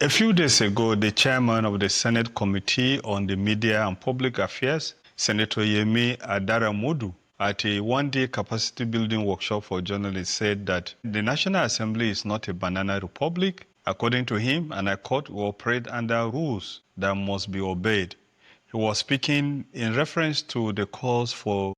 A few days ago, the chairman of the Senate Committee on the Media and Public Affairs, Senator Yemi Adaramodu, at a one-day capacity building workshop for journalists said that the National Assembly is not a banana republic. According to him, and I quote, "we operate under rules that must be obeyed." He was speaking in reference to the calls for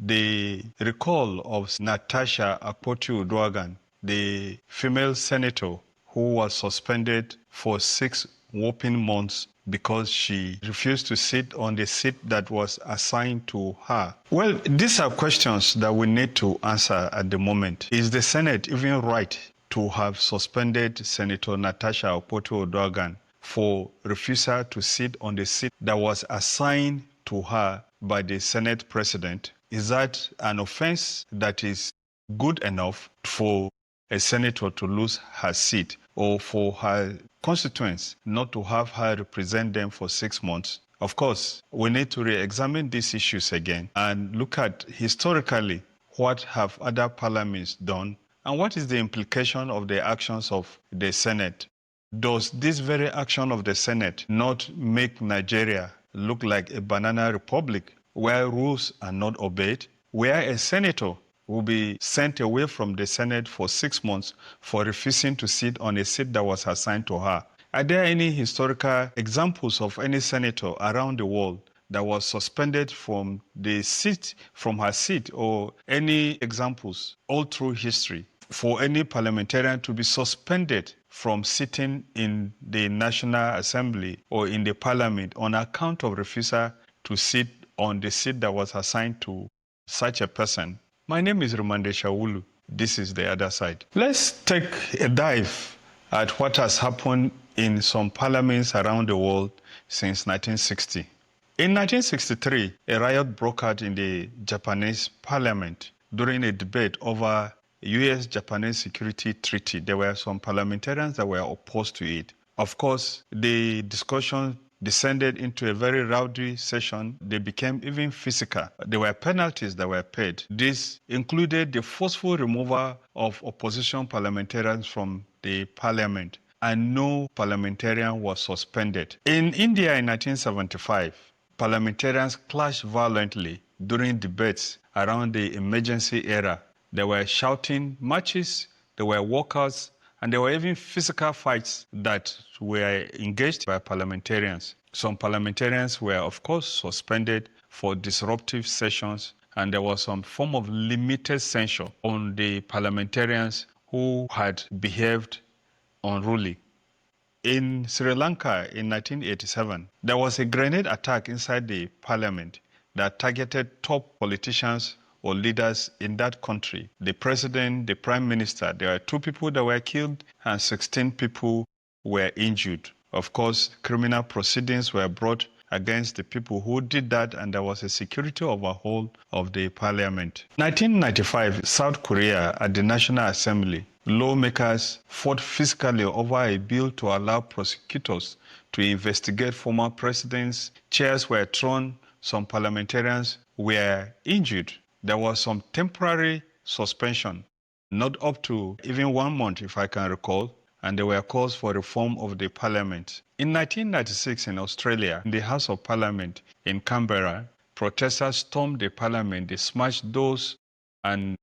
the recall of Natasha Akpoti-Uduaghan, the female senator who was suspended for 6 whopping months because she refused to sit on the seat that was assigned to her. Well, these are questions that we need to answer at the moment. Is the Senate even right to have suspended Senator Natasha Akpoti-Uduaghan for refusal to sit on the seat that was assigned to her by the Senate President? Is that an offense that is good enough for a senator to lose her seat, or for her constituents not to have her represent them for 6 months? Of course, we need to re-examine these issues again and look at historically what have other parliaments done and what is the implication of the actions of the Senate. Does this very action of the Senate not make Nigeria look like a banana republic where rules are not obeyed, where a senator will be sent away from the Senate for 6 months for refusing to sit on a seat that was assigned to her? Are there any historical examples of any senator around the world that was suspended from the seat, from her seat, or any examples all through history for any parliamentarian to be suspended from sitting in the National Assembly or in the Parliament on account of refusal to sit on the seat that was assigned to such a person? My name is Rimamnde Shawulu. This is The Other Side. Let's take a dive at what has happened in some parliaments around the world since 1960. In 1963, a riot broke out in the Japanese parliament during a debate over US-Japanese security treaty. There were some parliamentarians that were opposed to it. Of course, the discussion descended into a very rowdy session. They became even physical. There were penalties that were paid. This included the forceful removal of opposition parliamentarians from the parliament, and no parliamentarian was suspended. In India in 1975, parliamentarians clashed violently during debates around the emergency era. There were shouting matches, there were walkouts, and there were even physical fights that were engaged by parliamentarians. Some parliamentarians were, of course, suspended for disruptive sessions, and there was some form of limited censure on the parliamentarians who had behaved unruly. In Sri Lanka in 1987, there was a grenade attack inside the parliament that targeted top politicians or leaders in that country. The president, the prime minister, there were 2 people that were killed and 16 people were injured. Of course, criminal proceedings were brought against the people who did that, and there was a security overhaul of the parliament. 1995, South Korea, at the National Assembly, lawmakers fought physically over a bill to allow prosecutors to investigate former presidents. Chairs were thrown, some parliamentarians were injured. There was some temporary suspension, not up to even 1 month, if I can recall, and there were calls for reform of the parliament. In 1996 in Australia, in the House of Parliament in Canberra, protesters stormed the parliament. They smashed doors and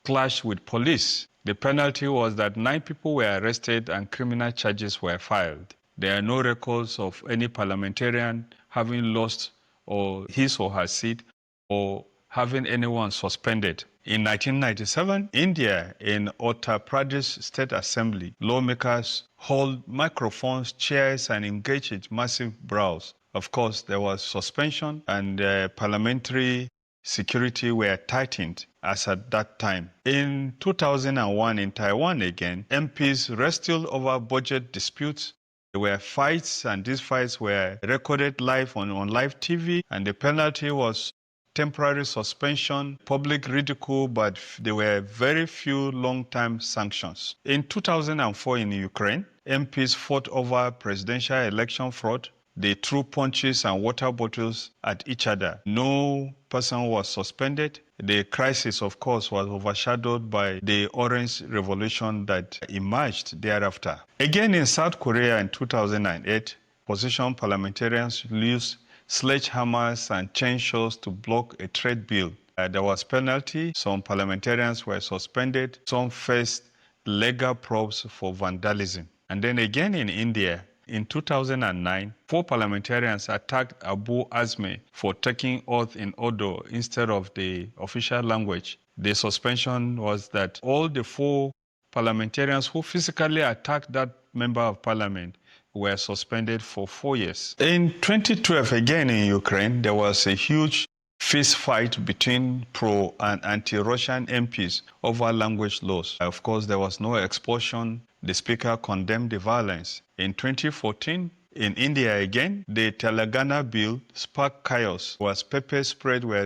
clashed with police. The penalty was that 9 people were arrested and criminal charges were filed. There are no records of any parliamentarian having lost or his or her seat or having anyone suspended. In 1997, India, in Uttar Pradesh State Assembly, lawmakers hold microphones, chairs, and engaged in massive brawls. Of course, there was suspension, and parliamentary security were tightened as at that time. In 2001, in Taiwan again, MPs wrestled over budget disputes. There were fights, and these fights were recorded live on live TV, and the penalty was temporary suspension, public ridicule, but there were very few long-term sanctions. In 2004 in Ukraine, MPs fought over presidential election fraud. They threw punches and water bottles at each other. No person was suspended. The crisis, of course, was overshadowed by the Orange Revolution that emerged thereafter. Again, in South Korea in 2008, opposition parliamentarians used sledgehammers and chainsaws to block a trade bill. There was penalty. Some parliamentarians were suspended. Some faced legal probes for vandalism. And then again in India, in 2009, 4 parliamentarians attacked Abu Azmi for taking oath in Urdu instead of the official language. The suspension was that all the 4 parliamentarians who physically attacked that member of parliament were suspended for 4 years. In 2012, again in Ukraine, there was a huge fist fight between pro and anti-Russian MPs over language laws. Of course, there was no expulsion. The speaker condemned the violence. In 2014, in India again, the Telangana bill sparked chaos. Was pepper sprayed were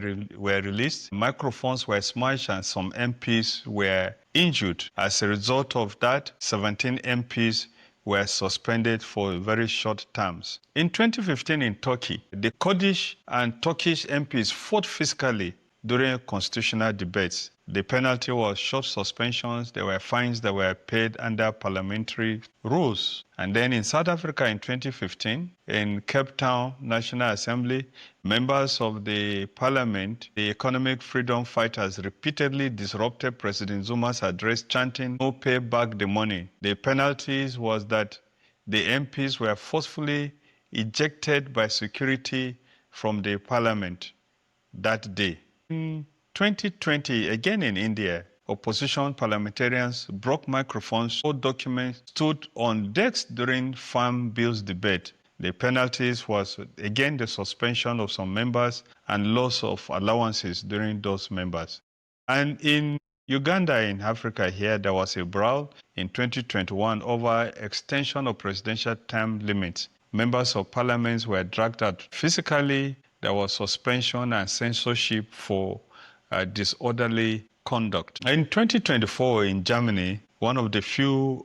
released, microphones were smashed, and some MPs were injured. As a result of that, 17 MPs were suspended for very short terms. In 2015 in Turkey, the Kurdish and Turkish MPs fought physically during constitutional debates. The penalty was short suspensions. There were fines that were paid under parliamentary rules. And then in South Africa in 2015, in Cape Town National Assembly, members of the parliament, the economic freedom fighters, repeatedly disrupted President Zuma's address, chanting, "No, pay back the money." The penalties was that the MPs were forcefully ejected by security from the parliament that day. In 2020, again in India, opposition parliamentarians broke microphones, so documents stood on desks during farm bills debate. The penalties was, again, the suspension of some members and loss of allowances during those members. And in Uganda, in Africa here, there was a brawl in 2021 over extension of presidential term limits. Members of parliament were dragged out physically. There was suspension and censorship for disorderly conduct. In 2024 in Germany, one of the few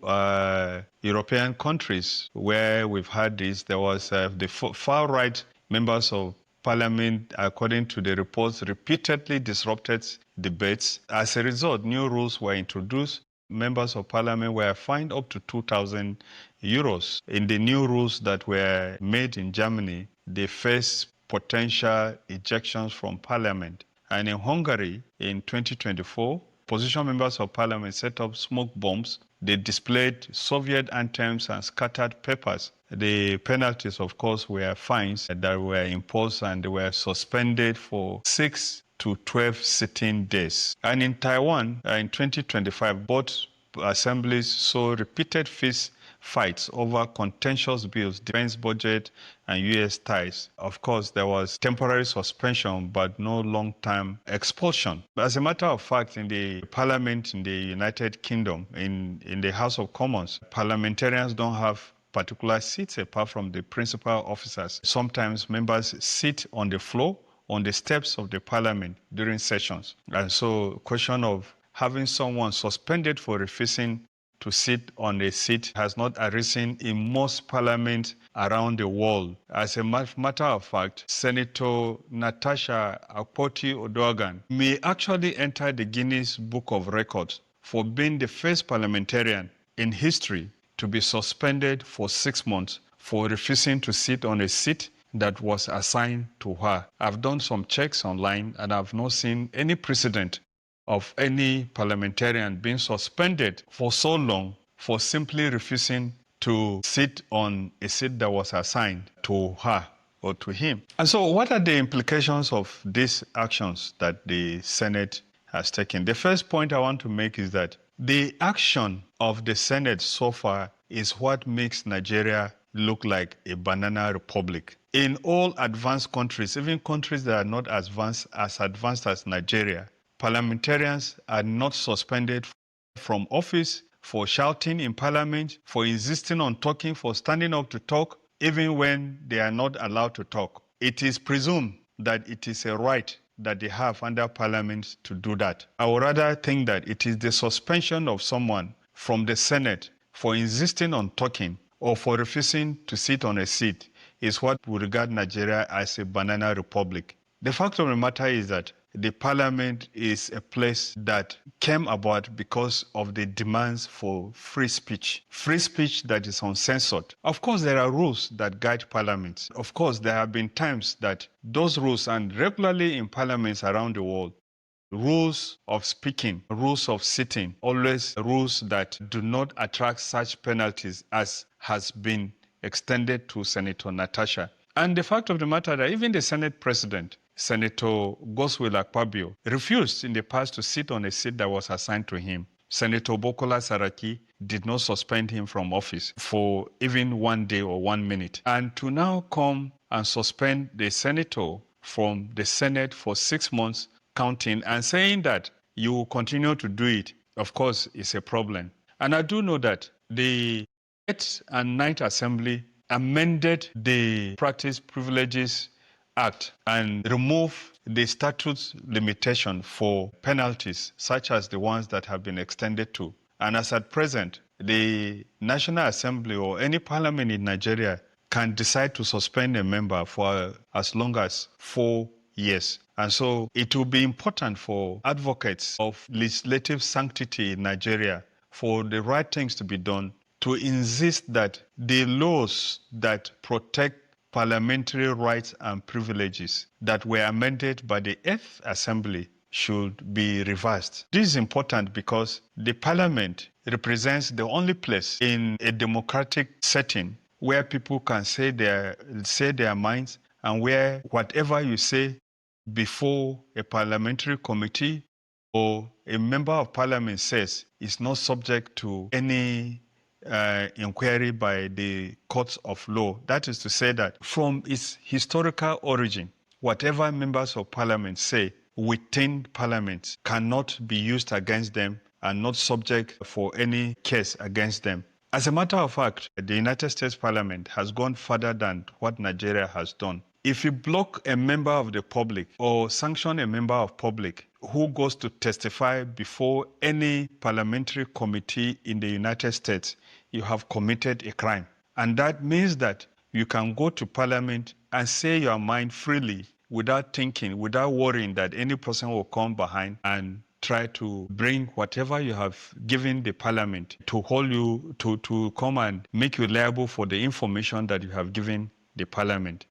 European countries where we've had this, there was the far-right members of parliament, according to the reports, repeatedly disrupted debates. As a result, new rules were introduced. Members of parliament were fined up to 2,000 euros. In the new rules that were made in Germany, they faced potential ejections from parliament. And in Hungary, in 2024, opposition members of parliament set up smoke bombs. They displayed Soviet anthems and scattered papers. The penalties, of course, were fines that were imposed, and they were suspended for 6 to 12 sitting days. And in Taiwan, in 2025, both assemblies saw repeated fist fights over contentious bills, defense budget, and U.S. ties. Of course, there was temporary suspension, but no long-term expulsion. As a matter of fact, in the parliament in the United Kingdom, in the House of Commons, parliamentarians don't have particular seats apart from the principal officers. Sometimes members sit on the floor, on the steps of the parliament during sessions. And so, question of having someone suspended for refusing to sit on a seat has not arisen in most parliaments around the world. As a matter of fact, Senator Natasha Akpoti-Uduaghan may actually enter the Guinness Book of Records for being the first parliamentarian in history to be suspended for 6 months for refusing to sit on a seat that was assigned to her. I've done some checks online and I've not seen any precedent of any parliamentarian being suspended for so long for simply refusing to sit on a seat that was assigned to her or to him. And so what are the implications of these actions that the Senate has taken? The first point I want to make is that the action of the Senate so far is what makes Nigeria look like a banana republic. In all advanced countries, even countries that are not as advanced as Nigeria, parliamentarians are not suspended from office for shouting in parliament, for insisting on talking, for standing up to talk, even when they are not allowed to talk. It is presumed that it is a right that they have under parliament to do that. I would rather think that it is the suspension of someone from the Senate for insisting on talking or for refusing to sit on a seat is what we regard Nigeria as a banana republic. The fact of the matter is that the parliament is a place that came about because of the demands for free speech that is uncensored. Of course, there are rules that guide parliaments. Of course, there have been times that those rules, and regularly in parliaments around the world, rules of speaking, rules of sitting, always rules that do not attract such penalties as has been extended to Senator Natasha. And the fact of the matter that even the Senate President, Senator Goswill Akpabio, refused in the past to sit on a seat that was assigned to him. Senator Bokola Saraki did not suspend him from office for even 1 day or 1 minute. And to now come and suspend the senator from the Senate for 6 months counting and saying that you will continue to do it, of course, is a problem. And I do know that the 8th and 9th Assembly amended the Practice Privileges Act and remove the statute limitation for penalties such as the ones that have been extended to. And as at present, the National Assembly or any parliament in Nigeria can decide to suspend a member for as long as 4 years. And so it will be important for advocates of legislative sanctity in Nigeria for the right things to be done to insist that the laws that protect parliamentary rights and privileges that were amended by the 8th Assembly should be reversed. This is important because the parliament represents the only place in a democratic setting where people can say their minds, and where whatever you say before a parliamentary committee or a member of parliament says is not subject to any inquiry by the courts of law. That is to say that from its historical origin, whatever members of parliament say within parliament cannot be used against them and not subject for any case against them. As a matter of fact, the United States Parliament has gone further than what Nigeria has done. If you block a member of the public or sanction a member of public who goes to testify before any parliamentary committee in the United States, you have committed a crime. And that means that you can go to parliament and say your mind freely without thinking, without worrying that any person will come behind and try to bring whatever you have given the parliament to hold you, to come and make you liable for the information that you have given the parliament.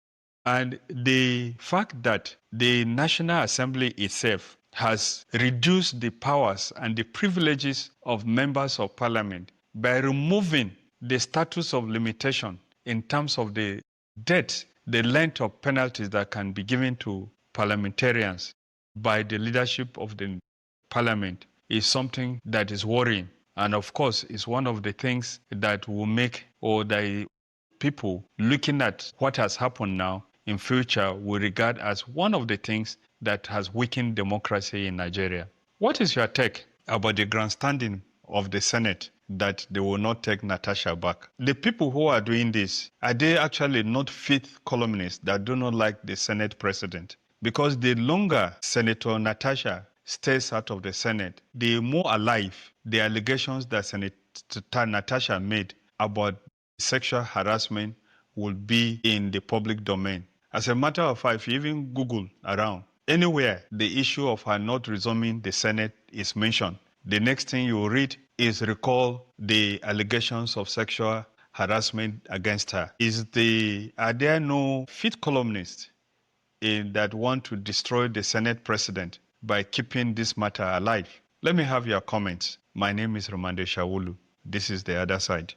And the fact that the National Assembly itself has reduced the powers and the privileges of members of parliament by removing the status of limitation in terms of the depth, the length of penalties that can be given to parliamentarians by the leadership of the parliament is something that is worrying. And of course, is one of the things that will make, or the people looking at what has happened now in future will regard as one of the things that has weakened democracy in Nigeria. What is your take about the grandstanding of the Senate that they will not take Natasha back? The people who are doing this, are they actually not fit columnists that do not like the Senate president? Because the longer Senator Natasha stays out of the Senate, the more alive the allegations that Senator Natasha made about sexual harassment will be in the public domain. As a matter of fact, if you even Google around, anywhere the issue of her not resuming the Senate is mentioned, the next thing you will read is recall the allegations of sexual harassment against her. Are there no fit columnists that want to destroy the Senate president by keeping this matter alive? Let me have your comments. My name is Rimamnde Shawulu. This is The Other Side.